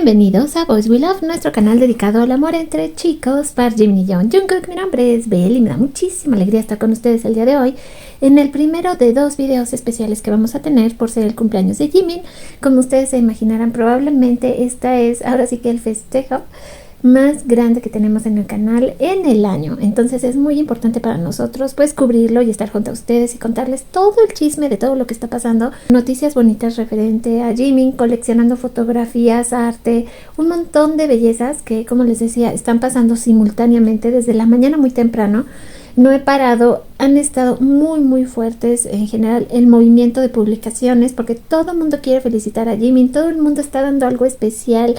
Bienvenidos a Boys We Love, nuestro canal dedicado al amor entre chicos por Jimin y Jungkook. Mi nombre es Belle y me da muchísima alegría estar con ustedes el día de hoy en el primero de dos videos especiales que vamos a tener por ser el cumpleaños de Jimin. Como ustedes se imaginarán, probablemente esta es ahora sí que el festejo más grande que tenemos en el canal en el año. Entonces es muy importante para nosotros pues cubrirlo y estar junto a ustedes y contarles todo el chisme de todo lo que está pasando, noticias bonitas referente a Jimin, coleccionando fotografías, arte, un montón de bellezas que, como les decía, están pasando simultáneamente desde la mañana muy temprano. No he parado, han estado muy fuertes en general el movimiento de publicaciones porque todo el mundo quiere felicitar a Jimin, todo el mundo está dando algo especial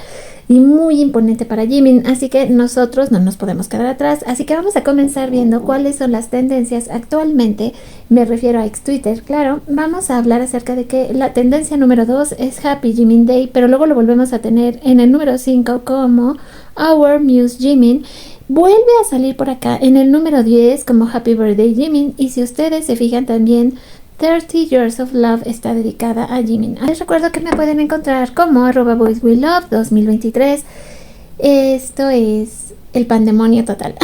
y muy imponente para Jimin, así que nosotros no nos podemos quedar atrás, así que vamos a comenzar viendo cuáles son las tendencias actualmente. Me refiero a ex Twitter, claro. Vamos a hablar acerca de que la tendencia número 2 es Happy Jimin Day, pero luego lo volvemos a tener en el número 5 como Our Muse Jimin. Vuelve a salir por acá en el número 10 como Happy Birthday Jimin, y si ustedes se fijan también 30 Years of Love está dedicada a Jimin. Les recuerdo que me pueden encontrar como @boyswelove 2023. Esto es el pandemonio total.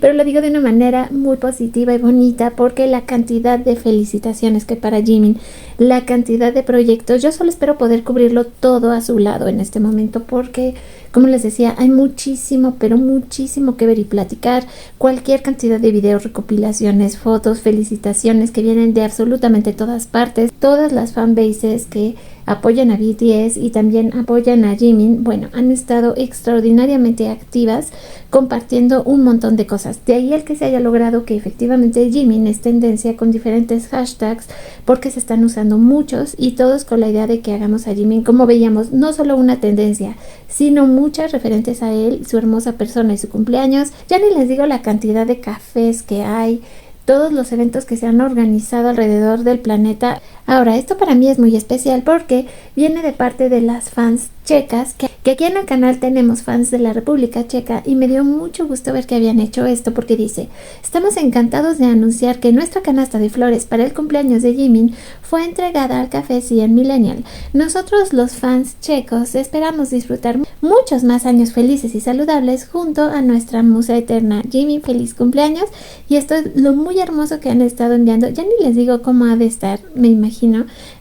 Pero lo digo de una manera muy positiva y bonita porque la cantidad de felicitaciones que para Jimin, la cantidad de proyectos, yo solo espero poder cubrirlo todo a su lado en este momento porque, como les decía, hay muchísimo, pero muchísimo que ver y platicar. Cualquier cantidad de videos, recopilaciones, fotos, felicitaciones que vienen de absolutamente todas partes. Todas las fanbases que apoyan a BTS y también apoyan a Jimin, bueno, han estado extraordinariamente activas compartiendo un montón de cosas. De ahí el que se haya logrado que efectivamente Jimin es tendencia con diferentes hashtags porque se están usando muchos y todos con la idea de que hagamos a Jimin, como veíamos, no solo una tendencia, sino muchas referentes a él, su hermosa persona y su cumpleaños. Ya ni les digo la cantidad de cafés que hay, todos los eventos que se han organizado alrededor del planeta. Ahora, esto para mí es muy especial porque viene de parte de las fans checas, que aquí en el canal tenemos fans de la República Checa, y me dio mucho gusto ver que habían hecho esto porque dice: estamos encantados de anunciar que nuestra canasta de flores para el cumpleaños de Jimin fue entregada al Café 100 Millennial. Nosotros los fans checos esperamos disfrutar muchos más años felices y saludables junto a nuestra musa eterna. Jimin, feliz cumpleaños. Y esto es lo muy hermoso que han estado enviando. Ya ni les digo cómo ha de estar, me imagino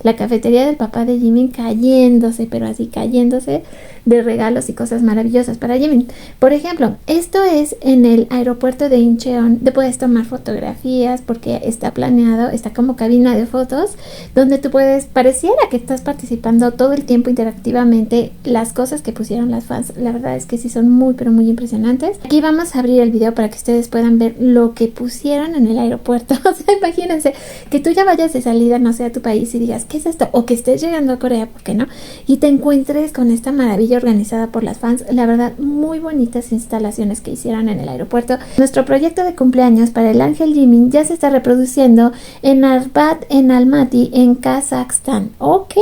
la cafetería del papá de Jimin cayéndose, pero así cayéndose de regalos y cosas maravillosas para Jimin. Por ejemplo, esto es en el aeropuerto de Incheon. Te puedes tomar fotografías porque está planeado, está como cabina de fotos donde tú puedes, pareciera que estás participando todo el tiempo interactivamente. Las cosas que pusieron las fans, la verdad es que sí son muy pero muy impresionantes. Aquí vamos a abrir el video para que ustedes puedan ver lo que pusieron en el aeropuerto. O sea, imagínense que tú ya vayas de salida, no sé, a tu país y digas, ¿qué es esto? O que estés llegando a Corea, ¿por qué no? Y te encuentres con esta maravilla organizada por las fans. La verdad, muy bonitas instalaciones que hicieron en el aeropuerto. Nuestro proyecto de cumpleaños para el ángel Jimin ya se está reproduciendo en Arbat, en Almaty, en Kazajstán. Ok,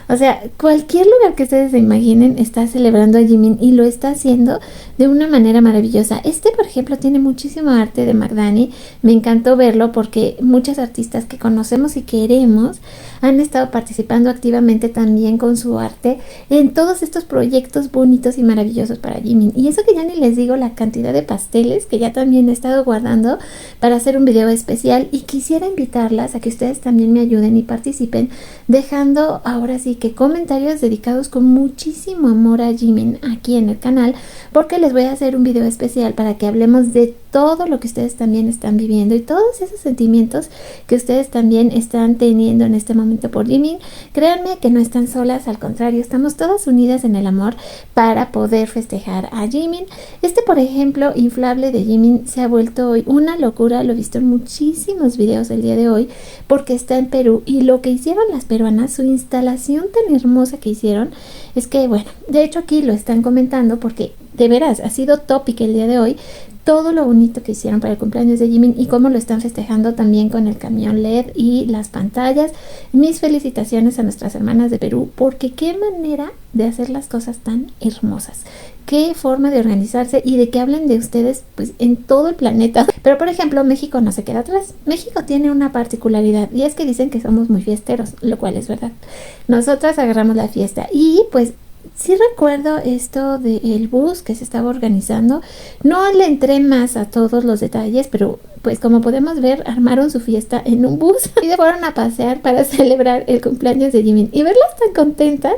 o sea, cualquier lugar que ustedes se imaginen está celebrando a Jimin y lo está haciendo de una manera maravillosa. Este, por ejemplo, tiene muchísimo arte de Magdani. Me encantó verlo porque muchas artistas que conocemos y queremos han estado participando activamente también con su arte en todos estos proyectos bonitos y maravillosos para Jimin. Y eso que ya ni les digo la cantidad de pasteles que ya también he estado guardando para hacer un video especial, y quisiera invitarlas a que ustedes también me ayuden y participen dejando ahora sí que comentarios dedicados con muchísimo amor a Jimin aquí en el canal, porque les voy a hacer un video especial para que hablemos de todo lo que ustedes también están viviendo y todos esos sentimientos que ustedes también están teniendo en este momento por Jimin. Créanme que no están solas, al contrario, estamos todas unidas en el amor para poder festejar a Jimin. Este, por ejemplo, inflable de Jimin se ha vuelto hoy una locura. Lo he visto en muchísimos videos el día de hoy porque está en Perú, y lo que hicieron las peruanas, su instalación tan hermosa que hicieron, es que, bueno, de hecho aquí lo están comentando porque de veras ha sido tópico el día de hoy todo lo bonito que hicieron para el cumpleaños de Jimin y cómo lo están festejando también con el camión LED y las pantallas. Mis felicitaciones a nuestras hermanas de Perú, porque qué manera de hacer las cosas tan hermosas, qué forma de organizarse y de que hablen de ustedes pues en todo el planeta. Pero por ejemplo, México no se queda atrás. México tiene una particularidad, y es que dicen que somos muy fiesteros, lo cual es verdad. Nosotras agarramos la fiesta y pues Sí recuerdo esto del bus que se estaba organizando. No le entré más a todos los detalles, pero pues como podemos ver, armaron su fiesta en un bus y se fueron a pasear para celebrar el cumpleaños de Jimin. Y verlas tan contentas,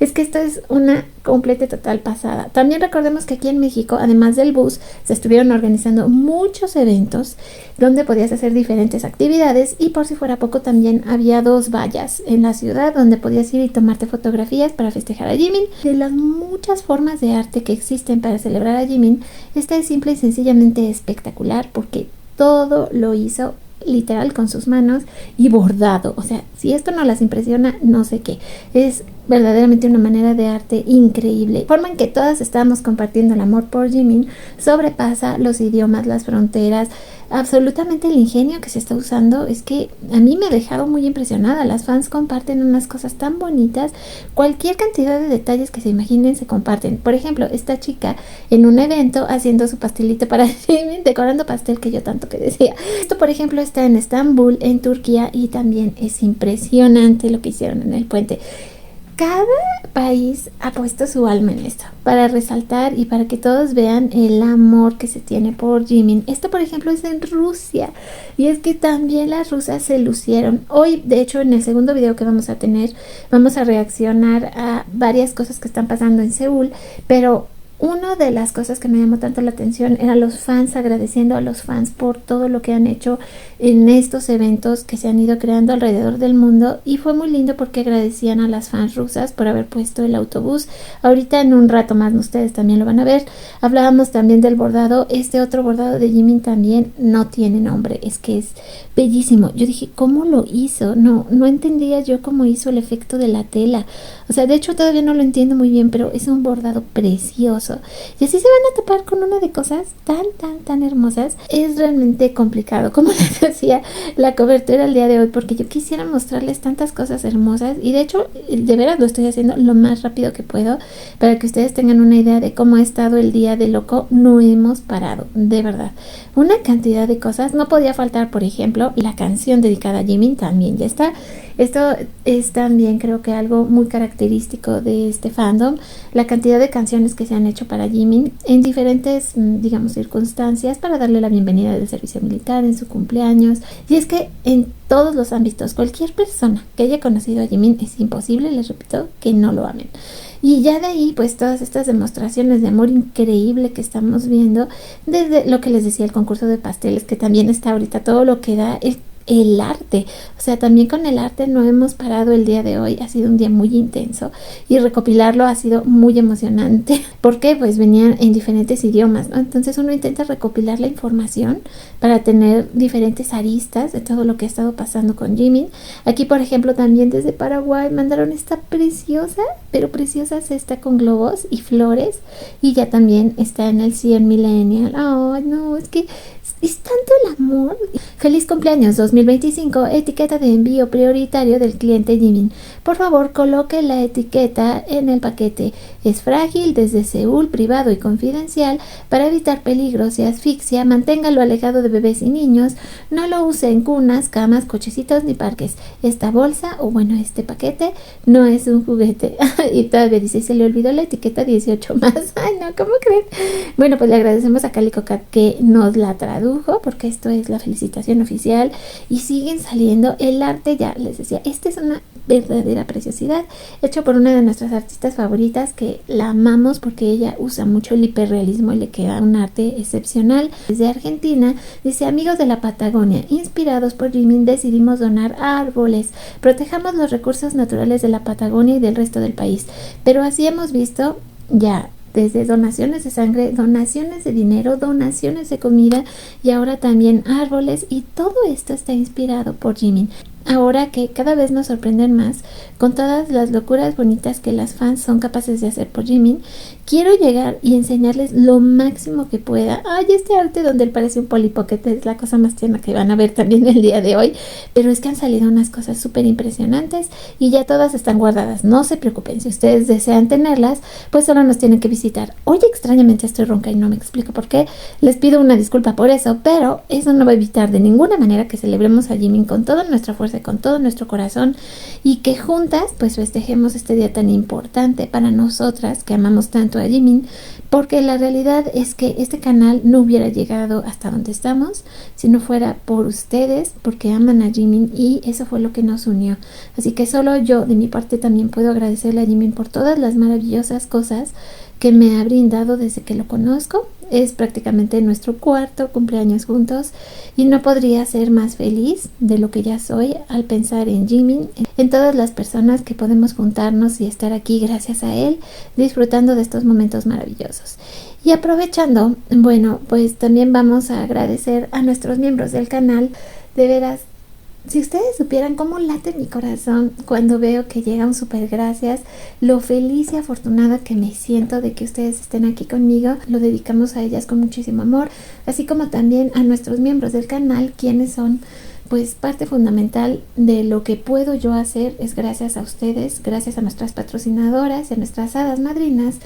es que esto es una completa y total pasada. También recordemos que aquí en México, además del bus, se estuvieron organizando muchos eventos donde podías hacer diferentes actividades, y por si fuera poco también había 2 vallas en la ciudad donde podías ir y tomarte fotografías para festejar a Jimin. De las muchas formas de arte que existen para celebrar a Jimin, esta es simple y sencillamente espectacular porque todo lo hizo literal con sus manos y bordado. O sea, si esto no las impresiona, no sé qué. Es verdaderamente una manera de arte increíble. La forma en que todas estamos compartiendo el amor por Jimin sobrepasa los idiomas, las fronteras, absolutamente el ingenio que se está usando. Es que a mí me ha dejado muy impresionada. Las fans comparten unas cosas tan bonitas, cualquier cantidad de detalles que se imaginen se comparten. Por ejemplo, esta chica en un evento haciendo su pastelito para Jimin, decorando pastel que yo tanto que decía. Esto, por ejemplo, está en Estambul, en Turquía, y también es impresionante lo que hicieron en el puente. Cada país ha puesto su alma en esto para resaltar y para que todos vean el amor que se tiene por Jimin. Esto, por ejemplo, es en Rusia, y es que también las rusas se lucieron. Hoy, de hecho, en el segundo video que vamos a tener, vamos a reaccionar a varias cosas que están pasando en Seúl, pero una de las cosas que me llamó tanto la atención eran los fans agradeciendo a los fans por todo lo que han hecho en estos eventos que se han ido creando alrededor del mundo, y fue muy lindo porque agradecían a las fans rusas por haber puesto el autobús. Ahorita en un rato más ustedes también lo van a ver. Hablábamos también del bordado. Este otro bordado de Jimin también no tiene nombre, es que es bellísimo. Yo dije, ¿cómo lo hizo? No entendía yo cómo hizo el efecto de la tela. O sea, de hecho todavía no lo entiendo muy bien, pero es un bordado precioso. Y así se van a topar con una de cosas tan hermosas. Es realmente complicado, como les decía, la cobertura el día de hoy, porque yo quisiera mostrarles tantas cosas hermosas, y de hecho, de veras lo estoy haciendo lo más rápido que puedo para que ustedes tengan una idea de cómo ha estado el día de loco. No hemos parado, de verdad. Una cantidad de cosas. No podía faltar, por ejemplo, la canción dedicada a Jimin, también ya está. Esto es también, creo que algo muy característico de este fandom, la cantidad de canciones que se han hecho para Jimin en diferentes, digamos, circunstancias para darle la bienvenida del servicio militar, en su cumpleaños. Y es que en todos los ámbitos, cualquier persona que haya conocido a Jimin, es imposible, les repito, que no lo amen. Y ya de ahí, pues todas estas demostraciones de amor increíble que estamos viendo, desde lo que les decía, el concurso de pasteles, que también está ahorita todo lo que da, el arte. O sea, también con el arte no hemos parado el día de hoy. Ha sido un día muy intenso y recopilarlo ha sido muy emocionante porque pues venían en diferentes idiomas, ¿no? Entonces uno intenta recopilar la información para tener diferentes aristas de todo lo que ha estado pasando con Jimin. Aquí, por ejemplo, también desde Paraguay mandaron esta preciosa, pero preciosa cesta con globos y flores, y ya también está en el 100 Millennial. Oh, no, es que es tanto el amor. Feliz cumpleaños 2025, etiqueta de envío prioritario del cliente Jimin. Por favor, coloque la etiqueta en el paquete. Es frágil, desde Seúl, privado y confidencial. Para evitar peligros y asfixia, manténgalo alejado de bebés y niños. No lo use en cunas, camas, cochecitos ni parques. Esta bolsa, o bueno, este paquete, no es un juguete. Y todavía dice, se le olvidó la etiqueta 18 más. Ay, no, ¿cómo creen? Bueno, pues le agradecemos a Calico Cat que nos la tradujo, porque esto es la felicitación oficial, y siguen saliendo. El arte, ya les decía, esta es una verdadera preciosidad, hecho por una de nuestras artistas favoritas, que la amamos porque ella usa mucho el hiperrealismo y le queda un arte excepcional. Desde Argentina dice, amigos de la Patagonia, inspirados por Jimin decidimos donar árboles. Protejamos los recursos naturales de la Patagonia y del resto del país, pero así hemos visto ya desde donaciones de sangre, donaciones de dinero, donaciones de comida, y ahora también árboles, y todo esto está inspirado por Jimin. Ahora que cada vez nos sorprenden más con todas las locuras bonitas que las fans son capaces de hacer por Jimin, quiero llegar y enseñarles lo máximo que pueda. Ay, este arte donde él parece un Polly Pocket es la cosa más tierna que van a ver también el día de hoy, pero es que han salido unas cosas súper impresionantes y ya todas están guardadas. No se preocupen, si ustedes desean tenerlas, pues solo nos tienen que visitar. Hoy extrañamente estoy ronca y no me explico por qué. Les pido una disculpa por eso, pero eso no va a evitar de ninguna manera que celebremos a Jimin con toda nuestra fuerza de con todo nuestro corazón y que juntas pues festejemos este día tan importante para nosotras que amamos tanto a Jimin, porque la realidad es que este canal no hubiera llegado hasta donde estamos si no fuera por ustedes, porque aman a Jimin y eso fue lo que nos unió. Así que solo yo de mi parte también puedo agradecerle a Jimin por todas las maravillosas cosas que me ha brindado desde que lo conozco. Es prácticamente nuestro cuarto cumpleaños juntos y no podría ser más feliz de lo que ya soy al pensar en Jimin, en todas las personas que podemos juntarnos y estar aquí gracias a él, disfrutando de estos momentos maravillosos. Y aprovechando, bueno, pues también vamos a agradecer a nuestros miembros del canal. De veras, si ustedes supieran cómo late mi corazón cuando veo que llega un super gracias, lo feliz y afortunada que me siento de que ustedes estén aquí conmigo, lo dedicamos a ellas con muchísimo amor, así como también a nuestros miembros del canal, quienes son pues parte fundamental de lo que puedo yo hacer es gracias a ustedes, gracias a nuestras patrocinadoras, a nuestras hadas madrinas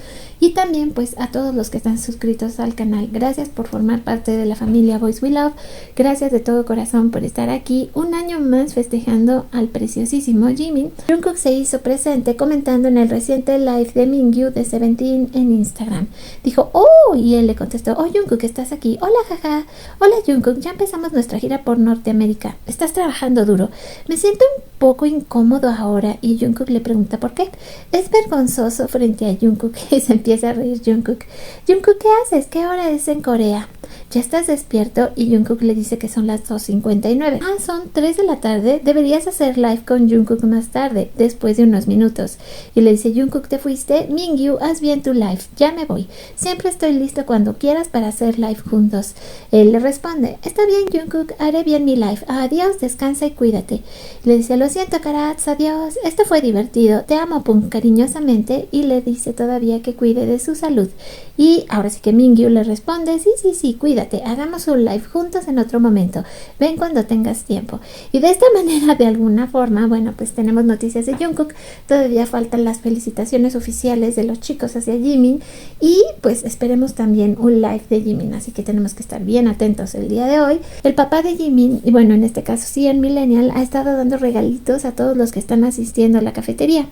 y también pues a todos los que están suscritos al canal. Gracias por formar parte de la familia Boys We Love, gracias de todo corazón por estar aquí un año más festejando al preciosísimo Jimin. Jungkook se hizo presente comentando en el reciente live de Mingyu de Seventeen en Instagram. Dijo, oh, y él le contestó, oh Jungkook, ¿estás aquí? Hola, jaja. Hola Jungkook, ya empezamos nuestra gira por Norteamérica. Estás trabajando duro. Me siento un poco incómodo ahora. Y Jungkook le pregunta por qué. Es vergonzoso frente a Jungkook y se empieza a reír Jungkook. Jungkook, ¿qué haces? ¿Qué hora es en Corea? ¿Ya estás despierto? Y Jungkook le dice que son las 2:59. Ah, son 3 de la tarde. Deberías hacer live con Jungkook más tarde, después de unos minutos. Y le dice, Jungkook, ¿te fuiste? Mingyu, haz bien tu live. Ya me voy. Siempre estoy listo cuando quieras para hacer live juntos. Él le responde, está bien Jungkook, haré bien mi live. Adiós, descansa y cuídate. Le dice, lo siento Karats, adiós. Esto fue divertido. Te amo, Pum, cariñosamente. Y le dice todavía que cuide de su salud. Y ahora sí que Mingyu le responde, sí, cuídate, hagamos un live juntos en otro momento, ven cuando tengas tiempo. Y de esta manera, de alguna forma, bueno, pues tenemos noticias de Jungkook, todavía faltan las felicitaciones oficiales de los chicos hacia Jimin y pues esperemos también un live de Jimin, así que tenemos que estar bien atentos el día de hoy. El papá de Jimin, y bueno, en este caso sí, en Millennial, ha estado dando regalitos a todos los que están asistiendo a la cafetería.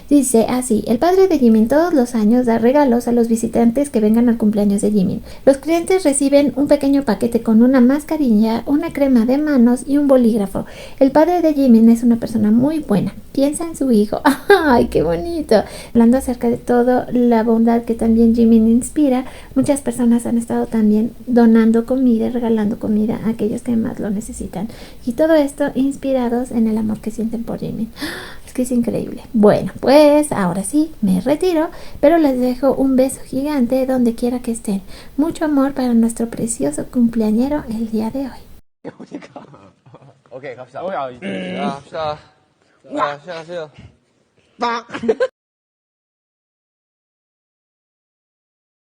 Dice así, el padre de Jimin todos los años da regalos a los visitantes que vengan al cumpleaños de Jimin. Los clientes reciben un pequeño paquete con una mascarilla, una crema de manos y un bolígrafo. El padre de Jimin es una persona muy buena. Piensa en su hijo. ¡Ay, qué bonito! Hablando acerca de todo la bondad que también Jimin inspira, muchas personas han estado también donando comida y regalando comida a aquellos que más lo necesitan. Y todo esto inspirados en el amor que sienten por Jimin. Es que es increíble. Bueno, pues ahora sí, me retiro, pero les dejo un beso gigante donde quiera que estén. Mucho amor para nuestro precioso cumpleañero el día de hoy. 오케이 갑시다. 자, 시작하세요.